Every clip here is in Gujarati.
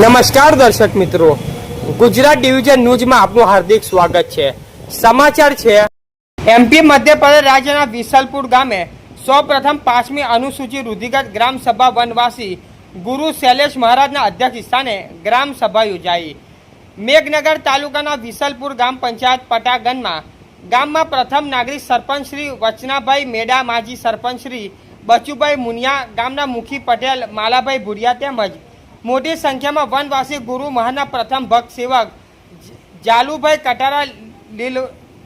નમસ્કાર દર્શક મિત્રો, ગુજરાત ડિવિઝન ન્યૂઝમાં આપનું હાર્દિક સ્વાગત છે। સમાચાર છે, એમપી મધ્યપ્રદેશ રાજ્યના વિસલપુર ગામે સૌપ્રથમ 5મી અનુસૂચિત રૂઢિગત ગ્રામ સભા વનવાસી ગુરુ શૈલેષ મહારાજના અધ્યક્ષ સ્થાને ગ્રામ સભા યોજાઈ। મેઘનગર તાલુકાના વિસલપુર ગ્રામ પંચાયત પટાગનમાં ગામમાં પ્રથમ નાગરિક સરપંચ શ્રી વચનાભાઈ મેડા, માજી સરપંચ શ્રી બચુભાઈ મુનિયા, ગામના મુખી પટેલ માલાભાઈ ભુરિયા તેમજ મોટી સંખ્યામાં વનવાસી ગુરુ મહારાજના પ્રથમ ભક્ત સેવક જાલુભાઈ કટારા,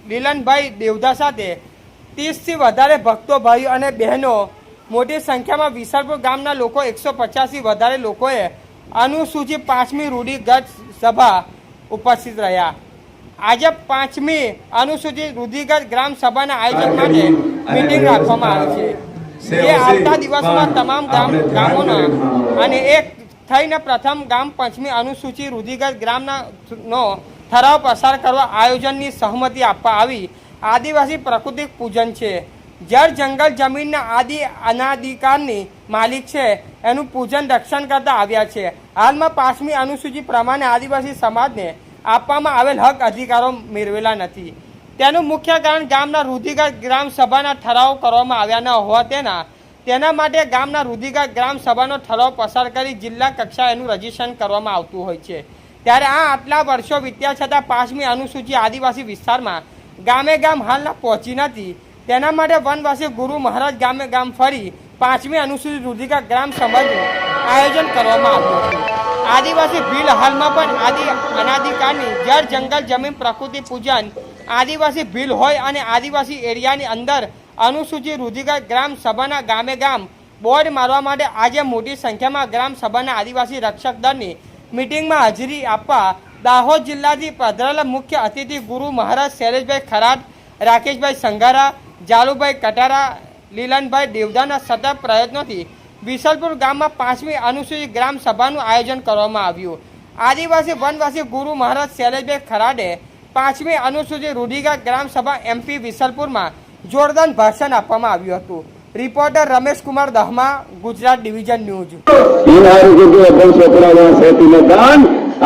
લીલનભાઈ દેવધા સાથે 30થી વધારે ભક્તો, ભાઈઓ અને બહેનો મોટી સંખ્યામાં વિસલપુર ગામના લોકો 150થી વધારે લોકોએ અનુસૂચિત 5મી રૂઢિગત સભા ઉપસ્થિત રહ્યા। આજે 5મી અનુસૂચિત રૂઢિગત ગ્રામ સભાના આયોજન માટે મીટિંગ રાખવામાં આવી છે, જે આવતા દિવસમાં તમામ ગામોના અને એક થઈને પ્રથમ ગામ 5મી અનુસૂચિત રૂઢિગત ગ્રામનો ઠરાવ પસાર કરવા આયોજનની સહમતિ આપવા આવી। આદિવાસી પ્રકૃતિ પૂજન છે, જળ જંગલ જમીનના આદિ અનાદિકાળની માલિક છે, એનું પૂજન રક્ષણ કરતા આવ્યા છે। હાલમાં 5મી અનુસૂચિ પ્રમાણે આદિવાસી સમાજને આપવામાં આવેલ હક અધિકારો મેળવેલા નથી। તેનું મુખ્ય કારણ ગામના રૂઢિગત ગ્રામ સભાના ઠરાવ કરવામાં આવ્યા ન હોવા તેના માટે ગામના રૂઢિગત ગ્રામ સભાનો ઠરાવ પસાર કરી જિલ્લા કક્ષાએ એનું રજીસ્ટ્રેશન કરવામાં આવતું હોય છે। ત્યારે આટલા વર્ષો વીત્યા છતાં 5મી અનુસૂચિ આદિવાસી વિસ્તારમાં ગામે ગામ હાલના પહોંચી નથી। તેના માટે વનવાસી ગુરુ મહારાજ ગામે ગામ ફરી 5મી અનુસૂચિત રૂઢિગત ગ્રામ સભાનું આયોજન કરવામાં આવ્યું હતું। આદિવાસી ભીલ હાલમાં પણ અનાદિકાળની જળ જંગલ જમીન પ્રકૃતિ પૂજન આદિવાસી ભીલ હોય અને આદિવાસી એરિયાની અંદર અનુસૂચિત રૂઢિગત ગ્રામ સભાના ગામે ગામ બોર્ડ મારવા માટે આજે મોટી સંખ્યામાં ગ્રામ સભાના આદિવાસી રક્ષક દળની મીટિંગમાં હાજરી આપવા દાહોદ જિલ્લાથી પધારેલા મુખ્ય અતિથિ ગુરુ મહારાજ શૈલેષભાઈ ખરાટ, રાકેશભાઈ સંઘારા, જાલુભાઈ કટારા, લીલનભાઈ દેવદાના સતત પ્રયત્નોથી વિસલપુર ગામમાં 5મી અનુસૂચિત ગ્રામ સભાનું આયોજન કરવામાં આવ્યું। આદિવાસી વનવાસી ગુરુ મહારાજ શૈલેષભાઈ ખરાટે 5મી અનુસૂચિત રૂઢિગત ગ્રામ સભા એમપી વિસલપુરમાં જોરદાર ભાષણ આપવામાં આવ્યું હતું। Reporter Ramesh Kumar Dahma, Gujarat Division News.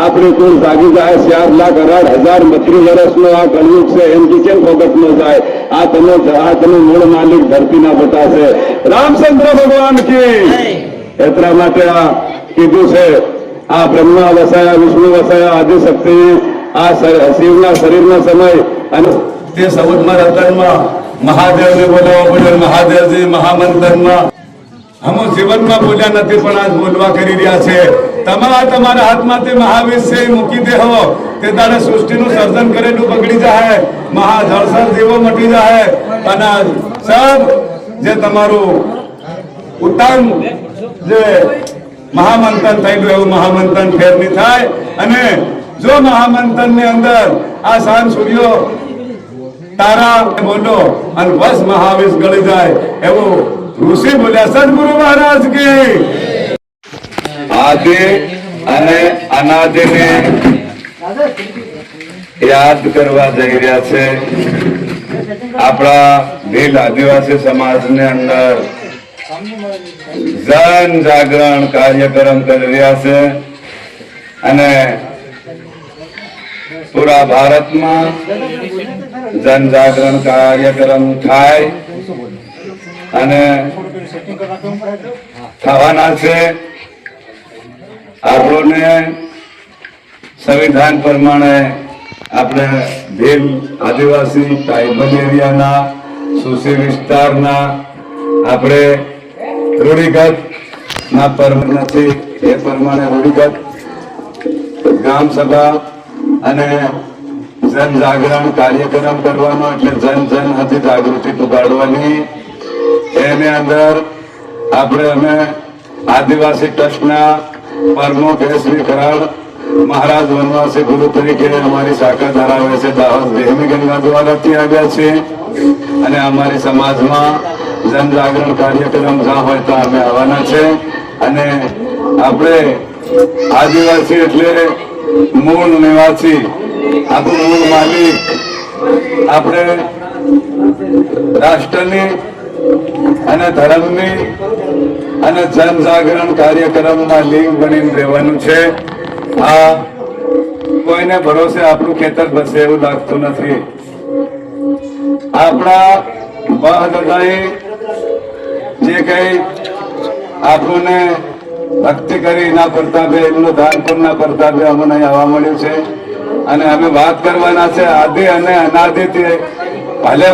આપણી કુલ ભાગી જાય 4,18,032 વર્ષનો આ કળયુગ છે, એમથી કેમ ફોકટ ન જાય? આ તમે મૂળ માલિક ધરતીના બતાશે। રામચંદ્ર ભગવાન કી એટલા માટે આ કીધું છે, આ બ્રહ્મા વસાયા, વિષ્ણુ વસાયા, આદિશક્તિ આ શિવના શરીરનો સમય અને તે 14મા રતનમાં મહાદેવને બોલાવો બોલ્યો, મહાદેવજી મહામંથનમાં હમો જીવનમાં બોલ્યા નથી પણ આજ બોલવા કરી રહ્યા છે। તમારા હાથમાં તે મહાવીર છે, મૂકી દેહો તે તારે સૃષ્ટિનું સર્જન કરેલું બગડી જાય, મહાજળસર જેવો મટી જાય અને સબ જે તમારું ઉત્તમ જે મહામંથન થયેલું એવું મહામંથન ફેર નહીં થાય। અને જો મહામંથન ની અંદર આ સાંજ સૂર્યો તારા બોલો અને બસ મહાવીર ગળી જાય એવું ઋષિ બોલ્યા। સદગુરુ મહારાજ કી આદિ અને અનાદિને યાદ કરવા જઈ રહ્યા છે। આપણા ભીલ આદિવાસી સમાજની અંદર જન જાગરણ કાર્યક્રમ કરી રહ્યા છે અને પૂરા ભારતમાં જન જાગરણ કાર્યક્રમ થાય અને થવાના છે। આપણને સંવિધાન પ્રમાણે આપણે ભીલ આદિવાસી ટ્રાઇબલ એરિયાના સુશી વિસ્તારના આપણે રૂઢિગત ના પરમ નથી, એ પ્રમાણે રૂઢિગત ગ્રામ સભા અને જન જાગરણ કાર્યક્રમ કરવાનો, એટલે જન હતી જાગૃતિ પુગાડવાની। એની અંદર અમે આદિવાસી ટ્રસ્ટના પ્રમુખ શ્રી ખરાડ મહારાજ વનવાસી ગુરુ તરીકે અમારી શાખા ધરાવે છે, દાહોદ દેહમી ગંગા દ્વારાથી આવ્યા છે અને અમારી સમાજમાં જન જાગરણ કાર્યક્રમ જ્યાં હોય તો અમે આવવાના છે। અને આપણે આદિવાસી એટલે મૂળ નિવાસી, આપણું મૂળ માલિક, આપણે રાષ્ટ્રની અને ધર્મની અને જન જાગરણ કાર્યક્રમમાં લીન બનીને રહેવાનું છે। આ કોઈને ભરોસે આપણું ખેતર બસે એવું લાગતું નથી. આપણા બા દાદાએ જે કઈ આપણને ભક્તિ કરી ના પ્રતાપે એમનું દાન પુણ્યના પ્રતાપે અમને અહીં આવવા મળ્યું છે. અને અમે વાત કરવાના છે આદિ અને અનાદિથી. ભલે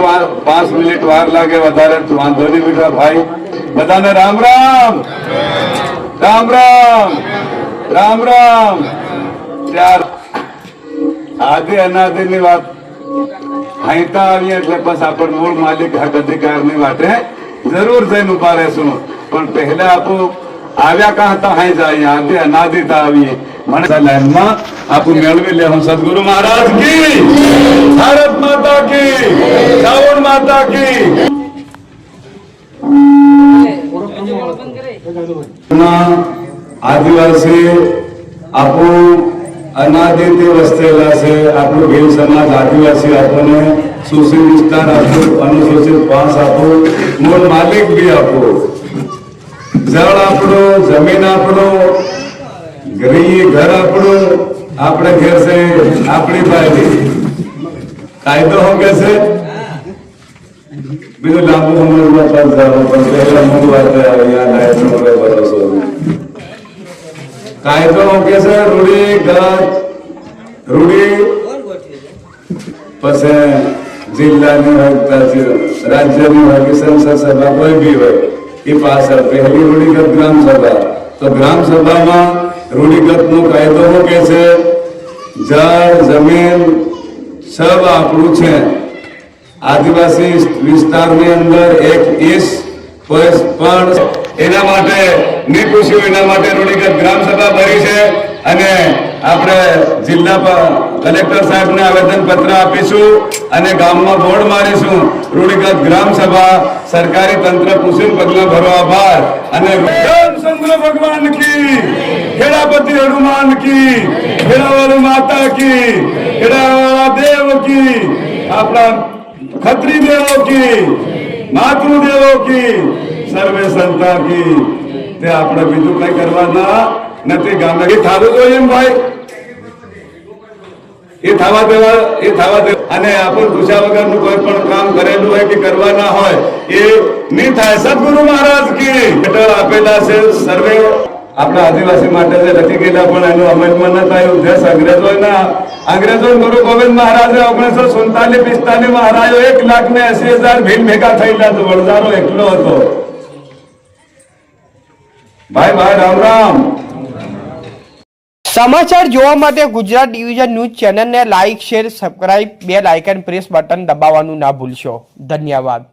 5 મિનિટ વાર લાગે વધારે વાંધો નહીં બેટા ભાઈ. બધાને રામ રામ રામ રામ રામ રામ. ત્યાર આદિ અનાદિ ની વાત હાઈતા આવીએ એટલે બસ આપણે મૂળ માલિક હક અધિકાર ની વાટે જરૂર જઈને ઉભા રહેશું. પણ પહેલા આપણું આવ્યા કાં હતા હાઈ જાય આદિ અનાદિતા આવીએ મને લાઈનમાં આપણું મેળવી લે. હું સદગુરુ મહારાજ કી, ભારત માતા કી, ચાવણ માતા કી. આદિવાસી આપણું અનાદિથી વસેલા છે. આપણું ભીલ સમાજ આદિવાસી આપણને સુશીલ વિસ્તાર આપવું, અનુસૂચિત 5 આપવું, મૂળ માલિક બી આપવું. જળ આપણું, જમીન આપણું, ઘર આપણું, આપણે ઘેર છે આપણી પાર્ટી. કાયદો શું કે છે? બીજું લાંબુ સમજમાં પણ જાવ પણ પહેલા મૂળ વાત યાદ આવે તો મને ભરોસો. કાયદો શું કે છે? રૂઢી પછી જિલ્લાની હોય, રાજ્યની હોય કે સંસદ સભા કોઈ બી હોય એ પાછળ પહેલી રૂઢિગત ગ્રામ સભા. તો ગ્રામ સભામાં રૂઢિગત નો કાયદો શું કે છે? જળ જમીન સબ આપણું છે. આદિવાસી વિસ્તારની અંદર એક ઈસ પણ એના માટે નહીં પૂછ્યું, એના માટે રૂઢિગત ગ્રામ સભા ભરી છે. અને આપણે જિલ્લા કલેક્ટર સાહેબને આવેદન પત્ર આપીશું અને ગામમાં બોર્ડ મારીશું. રૂઢિગત ગ્રામ સભા સરકારી તંત્ર પૂછીને પગલા ભરો. આભાર. અને રામચંદ્ર ભગવાન કી, ખેડાપતિ હનુમાન કી, ખેડાવાળી માતા કી, ખેડાવાળા દેવ કી, આપણા ખત્રી દેવો કી, માતૃદેવો કી, સર્વે સંતા કી. તે આપણે બીજું કઈ કરવાના નથી. ગામ એ થવું જોઈએ એમ ભાઈ, એ થવા દેવા અને આપણે પૂછ્યા વગરનું કોઈ પણ કામ કરેલું હોય કે કરવાના હોય એ નહીં થાય. સદગુરુ મહારાજ કી લેટર આપેલા છે સર્વે આપણા આદિવાસી માટે જે લખી ગયેલા પણ એનું અમલમાં ન થાય. ઉદ્દેશ અંગ્રેજો ગુરુ ગોવિંદ મહારાજે 1947-45 મહારાજો 1,80,000 ભીલ ભેગા થયેલા તો વડદારો એકલો હતો. ભાઈ રામ રામ. સમાચાર જોવા માટે ગુજરાત ડિવિઝન ન્યૂઝ ચેનલને like, share, subscribe, bell icon press button દબાવવાનું ના ભૂલશો. ધન્યવાદ.